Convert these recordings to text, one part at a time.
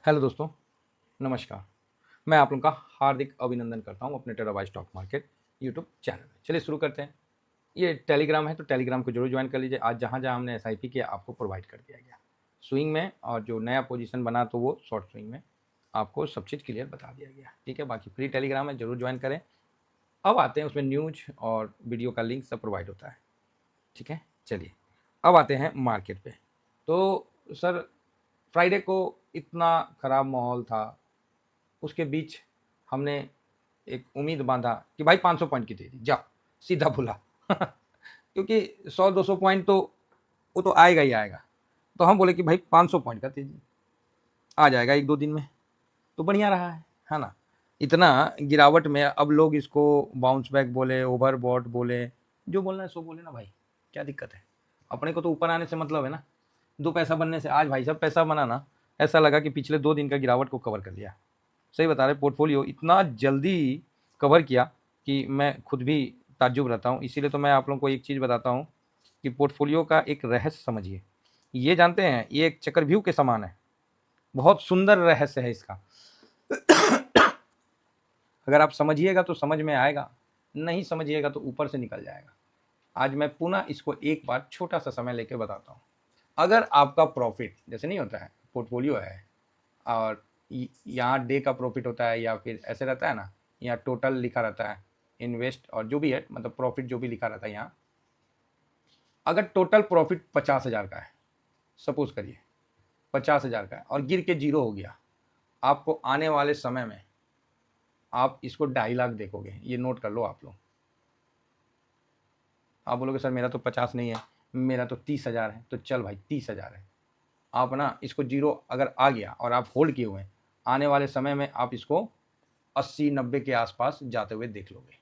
Hello दोस्तों, नमस्कार। मैं आप लोगों का हार्दिक अभिनंदन करता हूँ अपने टेराबाई स्टॉक मार्केट यूट्यूब चैनल में। चलिए शुरू करते हैं। ये टेलीग्राम है तो टेलीग्राम को जरूर ज्वाइन कर लीजिए। आज जहाँ-जहाँ हमने एसआईपी किया आपको प्रोवाइड कर दिया गया। स्विंग में और जो नया पोजीशन बना तो वो शॉर्ट स्विंग में आपको सब चीज़ क्लियर बता दिया गया। ठीक है, बाकी फ्री टेलीग्राम है, जरूर ज्वाइन करें। अब आते हैं उसमें न्यूज और वीडियो का लिंक सब प्रोवाइड होता है। ठीक है, चलिए अब आते हैं मार्केट पे। तो सर फ्राइडे को इतना ख़राब माहौल था, उसके बीच हमने एक उम्मीद बांधा कि भाई 500 पॉइंट की तेजी जा सीधा बुला क्योंकि 100-200 पॉइंट तो वो तो आएगा ही आएगा। तो हम बोले कि भाई 500 पॉइंट का तेजी आ जाएगा एक दो दिन में, तो बढ़िया रहा है ना। इतना गिरावट में अब लोग इसको बाउंस बैक बोले, ओवरबॉट बोले, जो बोलना है सो बोले ना भाई, क्या दिक्कत है। अपने को तो ऊपर आने से मतलब है ना, दो पैसा बनने से। आज भाई साहब पैसा बनाना ऐसा लगा कि पिछले 2 दिन का गिरावट को कवर कर लिया। सही बता रहे, पोर्टफोलियो इतना जल्दी कवर किया कि मैं खुद भी ताज्जुब रहता हूँ। इसीलिए तो मैं आप लोगों को एक चीज़ बताता हूँ कि पोर्टफोलियो का एक रहस्य समझिए। ये जानते हैं, ये एक चक्रव्यूह के समान है, बहुत सुंदर रहस्य है इसका। अगर आप समझिएगा तो समझ में आएगा, नहीं समझिएगा तो ऊपर से निकल जाएगा। आज मैं पुनः इसको एक बार छोटा सा समय लेके बताता हूँ। अगर आपका प्रॉफिट जैसे नहीं होता है, पोर्टफोलियो है और यहाँ डे का प्रॉफिट होता है या फिर ऐसे रहता है ना, यहाँ टोटल लिखा रहता है, इन्वेस्ट और जो भी है मतलब प्रॉफिट जो भी लिखा रहता है यहाँ। अगर टोटल प्रॉफिट 50,000 का है, सपोज करिए 50,000 का है और गिर के 0 हो गया, आपको आने वाले समय में आप इसको 2.5 लाख देखोगे। ये नोट कर लो आप लोग। आप बोलोगे सर मेरा तो 50 नहीं है, मेरा तो 30,000 है। तो चल भाई 30,000 है, आप ना इसको 0 अगर आ गया और आप होल्ड किए हुए हैं, आने वाले समय में आप इसको 80-90 के आसपास जाते हुए देख लोगे।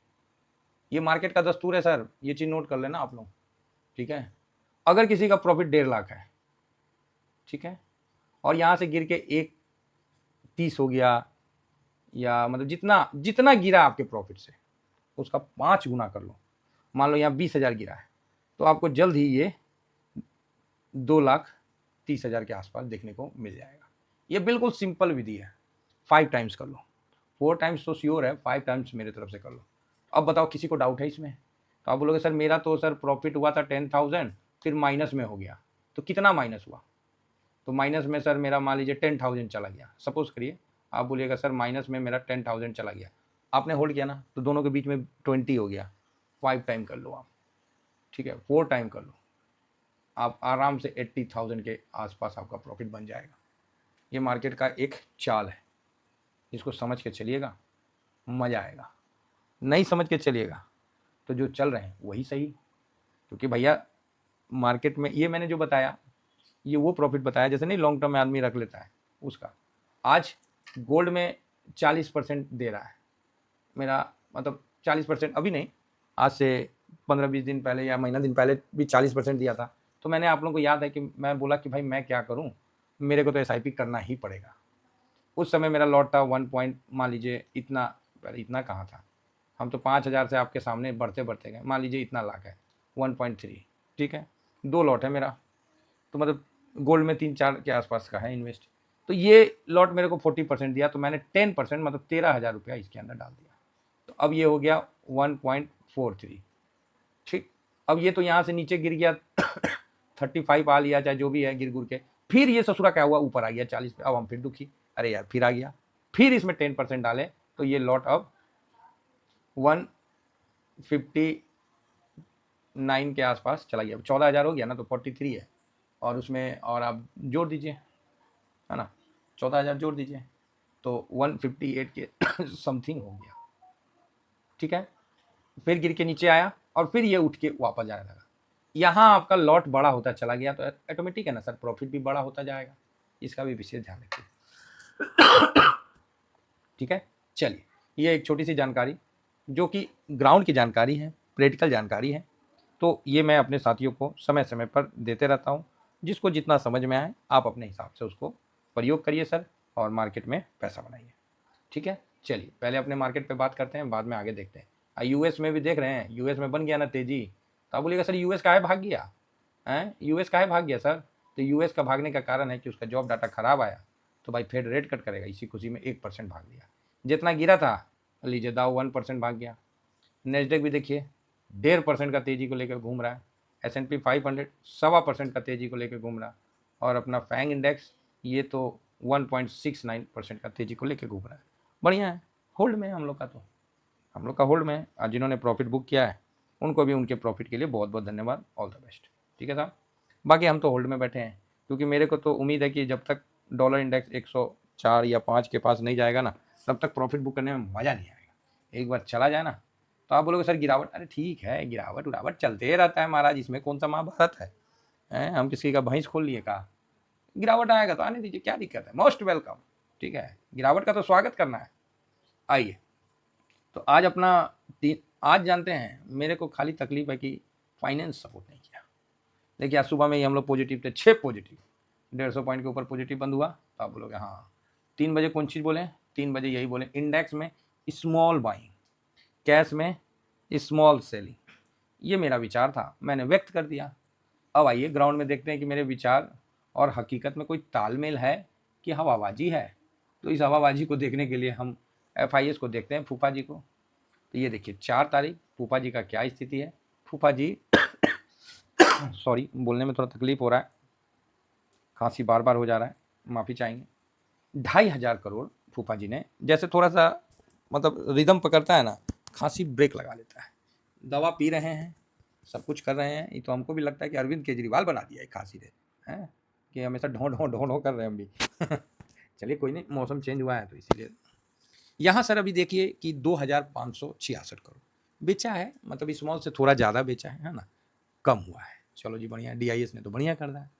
ये मार्केट का दस्तूर है सर, ये चीज़ नोट कर लेना आप लोग। ठीक है, अगर किसी का प्रॉफिट 1.5 लाख है, ठीक है, और यहाँ से गिर के 1.30 हो गया, या मतलब जितना जितना गिरा आपके प्रॉफिट से उसका 5 गुना कर लो। मान लो यहाँ 20,000 गिरा है, तो आपको जल्द ही ये 2,30,000 के आसपास देखने को मिल जाएगा। ये बिल्कुल सिंपल विधि है। 5 टाइम्स कर लो, 4 टाइम्स तो श्योर है, 5 टाइम्स मेरे तरफ से कर लो। अब बताओ किसी को डाउट है इसमें? तो आप बोलोगे सर मेरा तो सर प्रॉफिट हुआ था 10,000, फिर माइनस में हो गया। तो कितना माइनस हुआ? तो माइनस में सर मेरा मान लीजिए 10,000 चला गया। सपोज करिए आप बोलिएगा सर माइनस में मेरा 10,000 चला गया, आपने होल्ड किया ना, तो दोनों के बीच में 20 हो गया। 5 टाइम कर लो आप, ठीक है, 4 टाइम कर लो, आप आराम से 80,000 के आसपास आपका प्रॉफिट बन जाएगा। ये मार्केट का एक चाल है, इसको समझ के चलिएगा, मज़ा आएगा। नहीं समझ के चलिएगा तो जो चल रहे हैं वही सही। क्योंकि भैया मार्केट में ये मैंने जो बताया, ये वो प्रॉफिट बताया जैसे नहीं लॉन्ग टर्म में आदमी रख लेता है उसका। आज गोल्ड में 40% दे रहा है मेरा, मतलब 40% अभी नहीं, आज से 15-20 दिन पहले या महीना दिन पहले भी 40% दिया था। तो मैंने आप लोगों को याद है कि मैं बोला कि भाई मैं क्या करूं, मेरे को तो एसआईपी करना ही पड़ेगा। उस समय मेरा लॉट था 1 पॉइंट, मान लीजिए इतना, पहले इतना कहाँ था, हम तो 5,000 से आपके सामने बढ़ते बढ़ते गए, मान लीजिए इतना लाख है 1.3, ठीक है, 2 लॉट है मेरा, तो मतलब गोल्ड में 3-4 के आसपास का है इन्वेस्ट। तो ये लॉट मेरे को 40% दिया, तो मैंने 10% मतलब 13,000 रुपया इसके अंदर डाल दिया। तो अब ये हो गया 1.43, ठीक। अब ये तो यहाँ से नीचे गिर गया 35 आ लिया, चाहे जो भी है गिर गुर के, फिर ये ससुरा क्या हुआ, ऊपर आ गया 40 पे। अब हम फिर दुखी, अरे यार फिर आ गया, फिर इसमें 10% डाले, तो ये लॉट अब 159 के आसपास चला गया। 14,000 हो गया ना, तो 43 है, और उसमें और आप जोड़ दीजिए, है ना, 14,000 जोड़ दीजिए, तो 158 के समथिंग हो गया, ठीक है। फिर गिर के नीचे आया और फिर ये उठ के वापस जाने लगा। यहाँ आपका लॉट बड़ा होता चला गया, तो ऑटोमेटिक है ना सर, प्रॉफिट भी बड़ा होता जाएगा। इसका भी विशेष ध्यान रखिए, ठीक है। चलिए, ये एक छोटी सी जानकारी जो कि ग्राउंड की जानकारी है, प्रैक्टिकल जानकारी है, तो ये मैं अपने साथियों को समय समय पर देते रहता हूँ। जिसको जितना समझ में आए आप अपने हिसाब से उसको प्रयोग करिए सर, और मार्केट में पैसा बनाइए, ठीक है। चलिए पहले अपने मार्केट पे बात करते हैं, बाद में आगे देखते हैं। यूएस में भी देख रहे हैं, यूएस में बन गया ना तेजी, तो आप बोलिएगा सर यूएस काहे भाग गया है, यूएस काहे भाग गया सर? तो यूएस का भागने का कारण है कि उसका जॉब डाटा खराब आया, तो भाई फेड रेट कट करेगा, इसी खुशी में 1% भाग लिया। जितना गिरा था लीजिए दाव 1% भाग गया। नेस्डेक भी देखिए 1.5% का तेजी को लेकर घूम रहा है। S&P 500 1.25% का तेजी को लेकर घूम रहा, और अपना फैंग इंडेक्स ये तो 1.69% का तेजी को लेकर घूम रहा है। बढ़िया है, होल्ड में है हम लोग का, तो हम लोग का होल्ड में है। और जिन्होंने प्रॉफिट बुक किया है उनको भी उनके प्रॉफिट के लिए बहुत बहुत धन्यवाद, ऑल द बेस्ट। ठीक है साहब, बाकी हम तो होल्ड में बैठे हैं, क्योंकि मेरे को तो उम्मीद है कि जब तक डॉलर इंडेक्स 104 या 5 के पास नहीं जाएगा ना, तब तक प्रॉफिट बुक करने में मज़ा नहीं आएगा। एक बार चला जाए ना तो आप बोलोगे सर गिरावट, अरे ठीक है गिरावट उरावट चलते रहता है महाराज, इसमें कौन सा महाभारत है, हम किसी का भैंस खोल लिए का। गिरावट आएगा तो आने दीजिए, क्या दिक्कत है, मोस्ट वेलकम। ठीक है, गिरावट का तो स्वागत करना है। आइए, तो आज अपना आज जानते हैं, मेरे को खाली तकलीफ है कि फाइनेंस सपोर्ट नहीं किया। देखिए आज सुबह में ही हम लोग पॉजिटिव थे, 6 पॉजिटिव, 150 पॉइंट के ऊपर पॉजिटिव बंद हुआ। तो आप बोलोगे हाँ 3 बजे कौन चीज़ बोले, 3 बजे यही बोले, इंडेक्स में स्मॉल बाइंग, कैश में स्मॉल सेलिंग। ये मेरा विचार था, मैंने व्यक्त कर दिया। अब आइए ग्राउंड में देखते हैं कि मेरे विचार और हकीकत में कोई तालमेल है कि हवाबाजी है। तो इस हवाबाजी को देखने के लिए हम FIS को देखते हैं, फूफा जी को। तो ये देखिए 4 तारीख फूफा जी का क्या स्थिति है। फूफा जी सॉरी बोलने में थोड़ा तकलीफ हो रहा है, खांसी बार बार हो जा रहा है, माफ़ी चाहेंगे। 2,500 करोड़ फूफा जी ने, जैसे थोड़ा सा मतलब रिदम पकड़ता है ना, खांसी ब्रेक लगा लेता है। दवा पी रहे हैं, सब कुछ कर रहे हैं। ये तो हमको भी लगता है कि अरविंद केजरीवाल बना दिया है खांसी रे, हैं कि हमेशा ढों ढों ढों ढों कर रहे हैं हम भी चलिए कोई नहीं, मौसम चेंज हुआ है तो इसीलिए। यहाँ सर अभी देखिए कि 2,566 करोड़ बेचा है, मतलब स्मॉल से थोड़ा ज़्यादा बेचा है ना, कम हुआ है। चलो जी बढ़िया, DIS ने तो बढ़िया कर रहा है।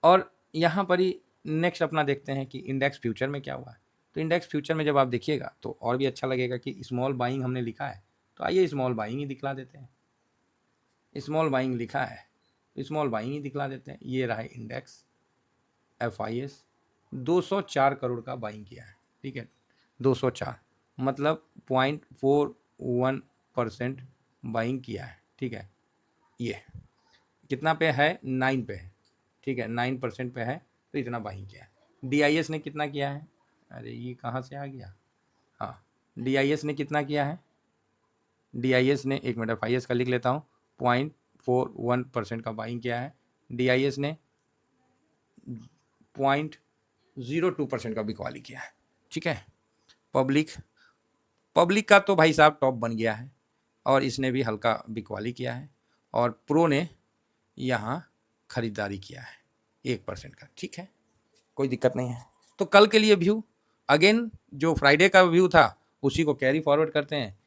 और यहाँ पर ही नेक्स्ट अपना देखते हैं कि इंडेक्स फ्यूचर में क्या हुआ है। तो इंडेक्स फ्यूचर में जब आप देखिएगा तो और भी अच्छा लगेगा कि स्मॉल बाइंग हमने लिखा है, तो आइए स्मॉल बाइंग ही दिखला देते हैं। स्मॉल बाइंग लिखा है, स्मॉल बाइंग ही दिखला देते हैं। ये रहा इंडेक्स FIS 204 करोड़ का बाइंग किया है। ठीक है, 204 मतलब 0.41% बाइंग किया है। ठीक है, ये कितना पे है, 9 पे है। ठीक है, 9% पे है, तो इतना बाइंग किया है। DIS ने कितना किया है, अरे ये कहाँ से आ गया, हाँ DIS ने कितना किया है, DIS ने, एक मिनट FIS का लिख लेता हूँ, 0.41% का बाइंग किया है। DIS ने 0.02% का बिकवाली किया है। ठीक है, पब्लिक का तो भाई साहब टॉप बन गया है, और इसने भी हल्का बिकवाली किया है, और प्रो ने यहाँ खरीदारी किया है 1% का। ठीक है, कोई दिक्कत नहीं है। तो कल के लिए व्यू अगेन जो फ्राइडे का व्यू था उसी को कैरी फॉरवर्ड करते हैं।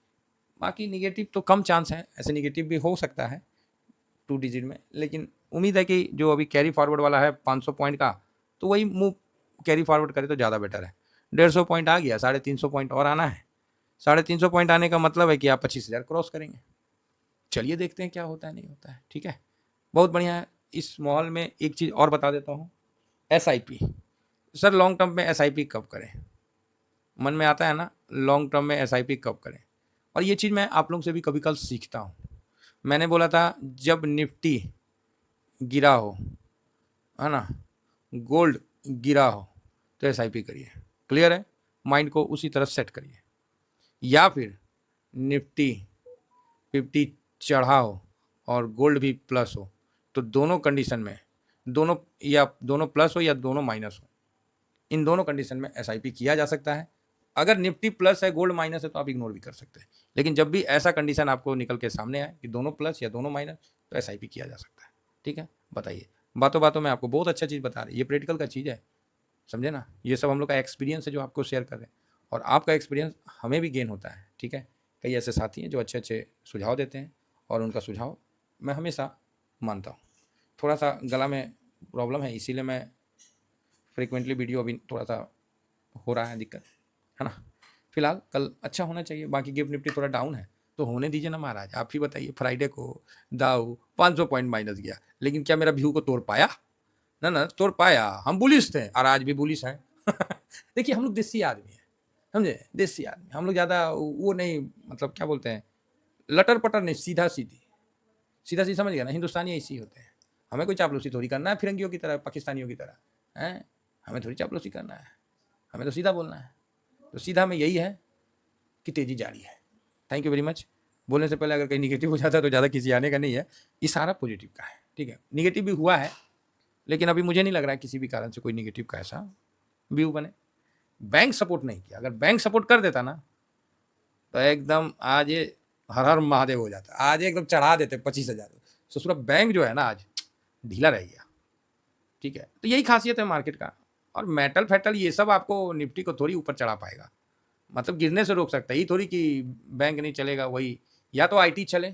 बाकी निगेटिव तो कम चांस है, ऐसे निगेटिव भी हो सकता है 2 डिजिट में, लेकिन उम्मीद है कि जो अभी कैरी फॉरवर्ड वाला है 500 पॉइंट का, तो वही मूव कैरी फॉरवर्ड करे तो ज़्यादा बेटर है। 150 पॉइंट आ गया, 350 पॉइंट और आना है। 350 पॉइंट आने का मतलब है कि आप 25,000 क्रॉस करेंगे। चलिए देखते हैं क्या होता है नहीं होता है। ठीक है, बहुत बढ़िया है। इस माहौल में एक चीज़ और बता देता हूँ, SIP। सर लॉन्ग टर्म में SIP कब करें, मन में आता है ना, लॉन्ग टर्म में SIP कब करें। और ये चीज़ मैं आप लोग से भी कभी कल सीखता हूँ। मैंने बोला था जब निफ्टी गिरा हो, है ना, गोल्ड गिरा हो, तो SIP करिए। क्लियर है, माइंड को उसी तरह सेट करिए। या फिर निफ्टी 50 चढ़ा हो और गोल्ड भी प्लस हो, तो दोनों कंडीशन में, दोनों प्लस हो या दोनों माइनस हो, इन दोनों कंडीशन में SIP किया जा सकता है। अगर निफ्टी प्लस है गोल्ड माइनस है तो आप इग्नोर भी कर सकते हैं, लेकिन जब भी ऐसा कंडीशन आपको निकल के सामने आए कि दोनों प्लस या दोनों माइनस, तो SIP किया जा सकता है। ठीक है, बताइए, बातों बातों में आपको बहुत अच्छा चीज़ बता रही है, ये प्रैक्टिकल का चीज़ है, समझे ना। ये सब हम लोग का एक्सपीरियंस है जो आपको शेयर कर रहे हैं, और आपका एक्सपीरियंस हमें भी गेन होता है। ठीक है, कई ऐसे साथी हैं जो अच्छे अच्छे सुझाव देते हैं, और उनका सुझाव मैं हमेशा मानता हूँ। थोड़ा सा गला में प्रॉब्लम है, इसीलिए मैं फ्रिक्वेंटली वीडियो अभी थोड़ा सा हो रहा है दिक्कत, है ना। फिलहाल कल अच्छा होना चाहिए। बाकी गिफ्ट निफ्टी थोड़ा डाउन है तो होने दीजिए ना महाराज। आप ही बताइए, फ्राइडे को दाऊ 500 पॉइंट माइनस गया, लेकिन क्या मेरा व्यू को तोड़ पाया, ना तोड़ पाया। हम बुलिश थे और आज भी बुलिश हैं देखिए हम लोग देसी आदमी हैं, समझे, देसी आदमी हम लोग, ज़्यादा वो नहीं, मतलब क्या बोलते हैं, लटर पटर नहीं, सीधा सीधी समझ गया ना। हिंदुस्तानी ऐसे ही होते हैं, हमें कोई चापलूसी थोड़ी करना है फिरंगियों की तरह, पाकिस्तानियों की तरह, हैं, हमें थोड़ी चापलूसी करना है। हमें तो सीधा बोलना है। तो सीधा में यही है कि तेज़ी जारी है। Thank you very much. बोलने से पहले अगर कहीं निगेटिव हो जाता है तो ज़्यादा किसी आने का नहीं है, ये सारा पॉजिटिव का है, ठीक है। निगेटिव भी हुआ है, लेकिन अभी मुझे नहीं लग रहा है किसी भी कारण से कोई निगेटिव का ऐसा व्यू बने। बैंक सपोर्ट नहीं किया, अगर बैंक सपोर्ट कर देता ना तो एकदम आज ये हर हर महादेव हो जाता, आज एकदम चढ़ा देते 25,000। ससुरा बैंक जो है ना आज ढीला रह गया, ठीक है। तो यही खासियत है मार्केट का। और मेटल फेटल ये सब आपको निफ्टी को थोड़ी ऊपर चढ़ा पाएगा, मतलब गिरने से रोक सकता है। ये थोड़ी कि बैंक नहीं चलेगा, वही या तो आईटी चले,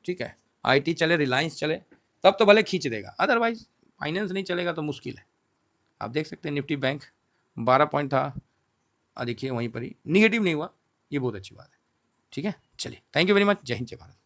ठीक है, आईटी चले, रिलायंस चले, तब तो भले खींच देगा, अदरवाइज फाइनेंस नहीं चलेगा तो मुश्किल है। आप देख सकते हैं निफ्टी बैंक 12 पॉइंट था, देखिए वहीं पर ही निगेटिव नहीं हुआ, ये बहुत अच्छी बात है, ठीक है। चलिए, थैंक यू वेरी मच। जय हिंद, जय भारत।